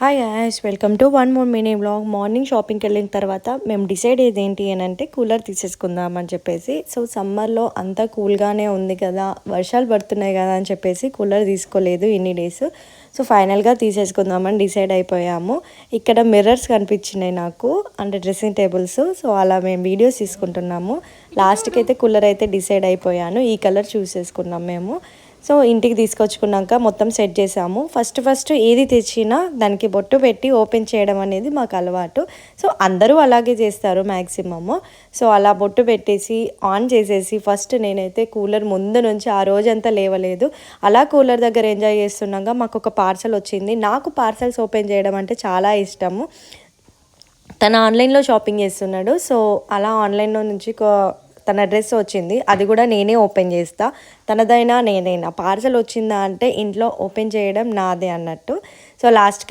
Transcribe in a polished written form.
Hi guys, welcome to one more mini vlog. Morning షాపింగ్కి వెళ్ళిన తర్వాత మేము డిసైడ్ అయ్యేది ఏంటి అని అంటే కూలర్ తీసేసుకుందాం అని చెప్పేసి. సో సమ్మర్లో అంతా కూల్గానే ఉంది కదా, వర్షాలు పడుతున్నాయి కదా అని చెప్పేసి కూలర్ తీసుకోలేదు ఇన్ని డేస్. సో ఫైనల్గా తీసేసుకుందామని డిసైడ్ అయిపోయాము. ఇక్కడ మిర్రర్స్ కనిపించినాయి నాకు, అంటే డ్రెస్సింగ్ టేబుల్స్. సో అలా మేము వీడియోస్ తీసుకుంటున్నాము. లాస్ట్కి అయితే కూలర్ అయితే డిసైడ్ అయిపోయాను. ఈ కలర్ చూసేసుకున్నాం మేము. సో ఇంటికి తీసుకొచ్చుకున్నాక మొత్తం సెట్ చేసాము. ఫస్ట్ ఏది తెచ్చినా దానికి బొట్టు పెట్టి ఓపెన్ చేయడం అనేది మాకు అలవాటు. సో అందరూ అలాగే చేస్తారు మ్యాక్సిమము. సో అలా బొట్టు పెట్టేసి ఆన్ చేసేసి ఫస్ట్ నేనైతే కూలర్ ముందు నుంచి ఆ రోజంతా లేవలేదు. అలా కూలర్ దగ్గర ఎంజాయ్ చేస్తున్నాక మాకు ఒక పార్సల్ వచ్చింది. నాకు పార్సల్స్ ఓపెన్ చేయడం అంటే చాలా ఇష్టము. తను ఆన్లైన్లో షాపింగ్ చేస్తున్నాడు. సో అలా ఆన్లైన్లో నుంచి తన డ్రెస్ వచ్చింది, అది కూడా నేనే ఓపెన్ చేస్తా. తనదైనా నేనైనా పార్సల్ వచ్చిందా అంటే ఇంట్లో ఓపెన్ చేయడం నాదే అన్నట్టు. సో లాస్ట్కి